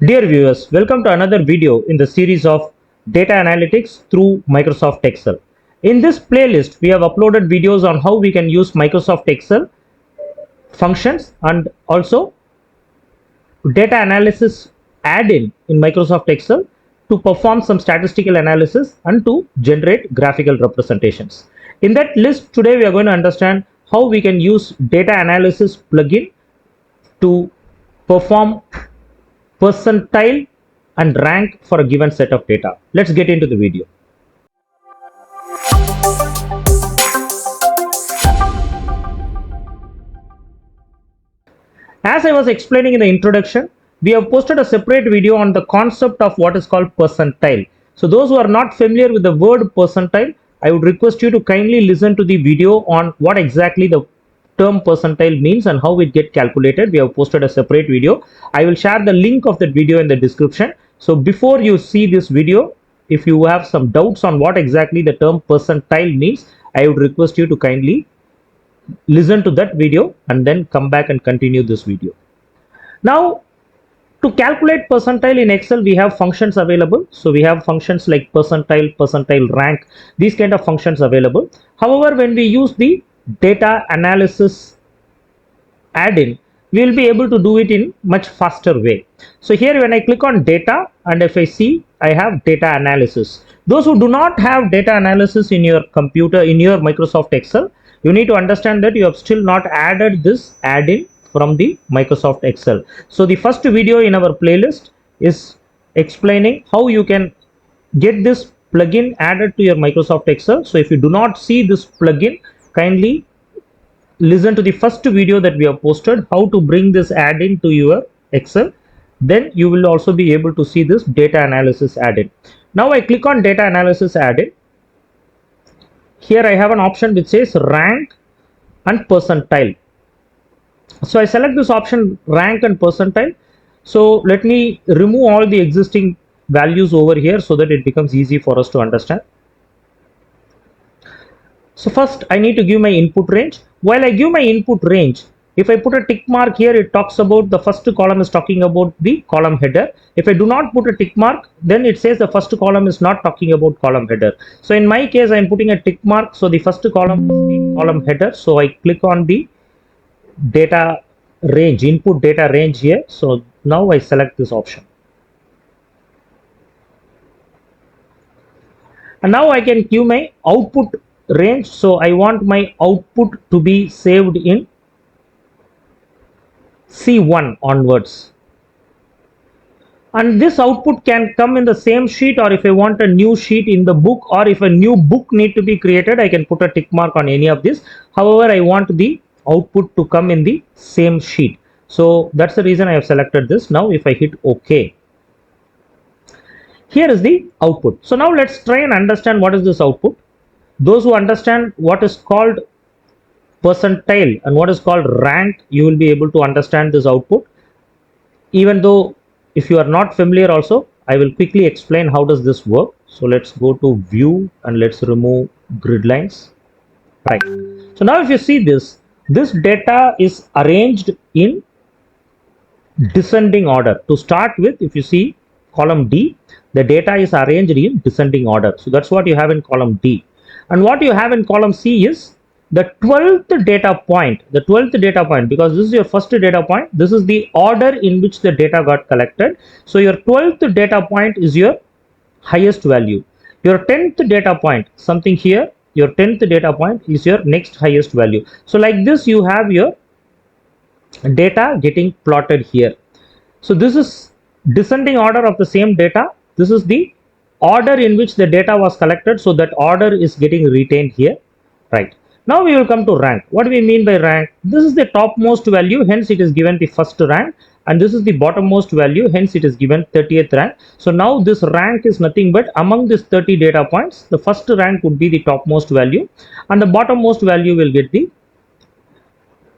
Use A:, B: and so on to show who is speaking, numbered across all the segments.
A: Dear viewers, welcome to another video in the series of data analytics through Microsoft Excel. In this playlist, we have uploaded videos on how we can use Microsoft Excel functions and also data analysis add-in in Microsoft Excel to perform some statistical analysis and to generate graphical representations. In that list, today we are going to understand how we can use data analysis plugin to perform percentile and rank for a given set of data. Let's get into the video. As I was explaining in the introduction, we have posted a separate video on the concept of what is called percentile. So those who are not familiar with the word percentile, I would request you to kindly listen to the video on what exactly the term percentile means and how it get calculated. We have posted a separate video. I will share the link of that video in the description. So before you see this video, if you have some doubts on what exactly the term percentile means, I would request you to kindly listen to that video and then come back and continue this video. Now, to calculate percentile in Excel, we have functions available. So we have functions like percentile, percentile rank, these kind of functions available. However, when we use the data analysis add-in, we will be able to do it in much faster way. So here when I click on data and if I see I have data analysis. Those who do not have data analysis in your computer, in your Microsoft Excel, you need to understand that you have still not added this add-in from the Microsoft Excel. So the first video in our playlist is explaining how you can get this plugin added to your Microsoft Excel. So if you do not see this plugin, kindly listen to the first video that we have posted, how to bring this add-in to your Excel. Then you will also be able to see this data analysis add-in. Now I click on data analysis add-in. Here I have an option which says rank and percentile. So I select this option rank and percentile. So let me remove all the existing values over here so that it becomes easy for us to understand. So first I need to give my input range. While I give my input range, if I put a tick mark here, it talks about the first column is talking about the column header. If I do not put a tick mark, then it says the first column is not talking about column header. So in my case, I am putting a tick mark. So the first column is the column header. So I click on the data range, input data range here. So now I select this option. And now I can give my output range. So I want my output to be saved in C1 onwards, and this output can come in the same sheet, or if I want a new sheet in the book, or if a new book need to be created, I can put a tick mark on any of this. However, I want the output to come in the same sheet, so that's the reason I have selected this. Now if I hit OK, here is the output. So now let's try and understand what is this output. Those who understand what is called percentile and what is called rank, you will be able to understand this output. Even though if you are not familiar also, I will quickly explain how does this work. So let's go to view and let's remove grid lines. Right. So now if you see this data is arranged in descending order. To start with, if you see column D, the data is arranged in descending order. So that's what you have in column D. And what you have in column C is the 12th data point, because this is your first data point, this is the order in which the data got collected. So your 12th data point is your highest value. Your 10th data point, something here, your 10th data point is your next highest value. So like this, you have your data getting plotted here. So this is descending order of the same data. This is the order in which the data was collected. So that order is getting retained here, right? Now we will come to rank. What do we mean by rank? This is the topmost value, hence it is given the first rank, and this is the bottommost value, hence it is given 30th rank. So now this rank is nothing but among these 30 data points, the first rank would be the topmost value and the bottommost value will get the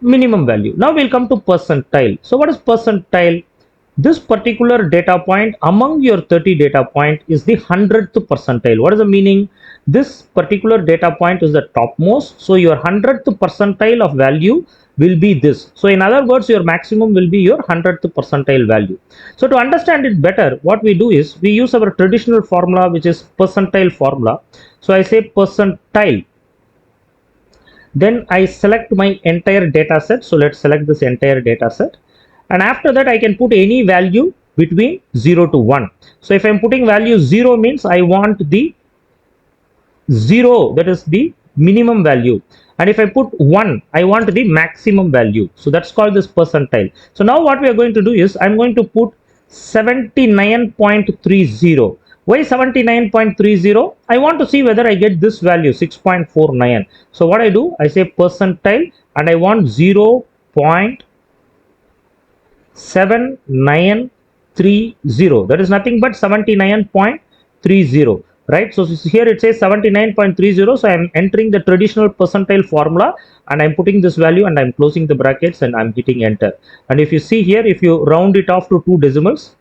A: minimum value. Now we'll come to percentile. So what is percentile? This particular data point among your 30 data point is the 100th percentile. What is the meaning? This particular data point is the topmost. So your 100th percentile of value will be this. So in other words, your maximum will be your 100th percentile value. So to understand it better, what we do is we use our traditional formula, which is percentile formula. So I say percentile. Then I select my entire data set. So let's select this entire data set. And after that, I can put any value between 0 to 1. So if I'm putting value 0 means I want the 0, that is the minimum value. And if I put 1, I want the maximum value. So that's called this percentile. So now what we are going to do is I'm going to put 79.30. Why 79.30? I want to see whether I get this value 6.49. So what I do, I say percentile and I want 0.7930. That is nothing but 79.30. Right, so here it says 79.30. So I am entering the traditional percentile formula and I'm putting this value and I'm closing the brackets and I'm hitting enter. And if you see here, if you round it off to two decimals,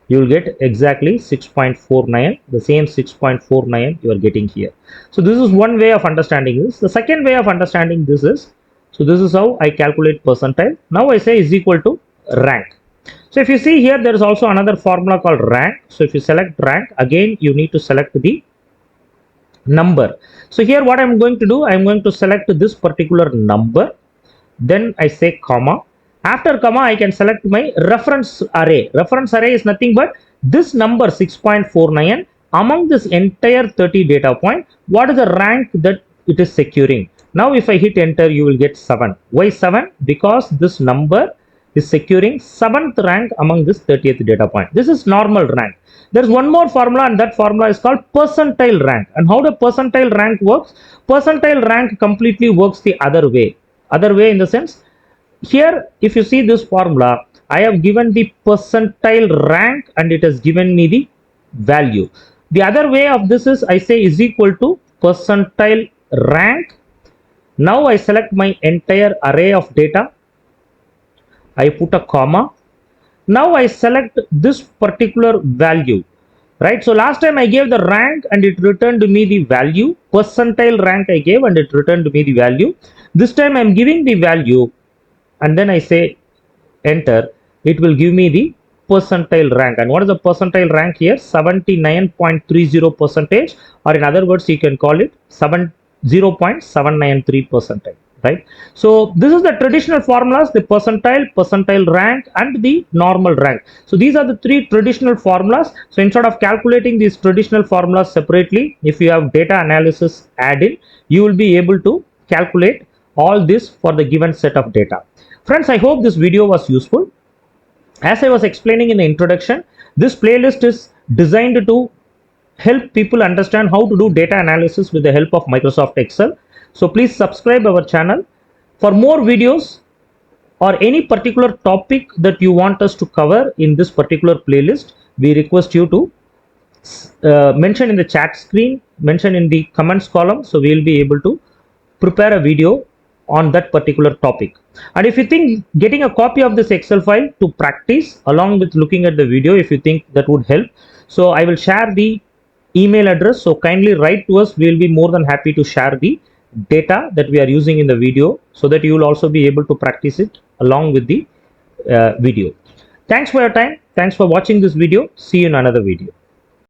A: you will get exactly 6.49, the same 6.49 you are getting here. So this is one way of understanding this. The second way of understanding this is, so this is how I calculate percentile. Now I say is equal to rank. So if you see here, there is also another formula called rank. So if you select rank, again you need to select the number. So here what I'm going to do, I'm going to select this particular number. Then I say comma. After comma, I can select my reference array. Reference array is nothing but this number 6.49 among this entire 30 data point. What is the rank that it is securing? Now if I hit enter, you will get 7. Why 7? Because this number is securing 7th rank among this 30th data point. This is normal rank. There's one more formula and that formula is called percentile rank. And how the percentile rank works? Percentile rank completely works the other way. Other way in the sense, here if you see this formula, I have given the percentile rank and it has given me the value. The other way of this is I say is equal to percentile rank. Now I select my entire array of data. I put a comma. Now I select this particular value, right? So last time I gave the rank and it returned me the value. Percentile rank I gave and it returned me the value. This time I'm giving the value and then I say enter. It will give me the percentile rank. And what is the percentile rank here? 79.30 percentage, or in other words, you can call it 0.793 percentile. Right? So this is the traditional formulas, the percentile, percentile rank and the normal rank. So these are the three traditional formulas. So instead of calculating these traditional formulas separately, if you have data analysis add-in, you will be able to calculate all this for the given set of data. Friends, I hope this video was useful. As I was explaining in the introduction, this playlist is designed to help people understand how to do data analysis with the help of Microsoft Excel. So please subscribe our channel. For more videos or any particular topic that you want us to cover in this particular playlist, we request you to mention in the chat screen, mention in the comments column. So we will be able to prepare a video on that particular topic. And if you think getting a copy of this Excel file to practice along with looking at the video, if you think that would help, so I will share the email address. So kindly write to us. We will be more than happy to share the data that we are using in the video so that you will also be able to practice it along with the video. Thanks for your time. Thanks for watching this video. See you in another video.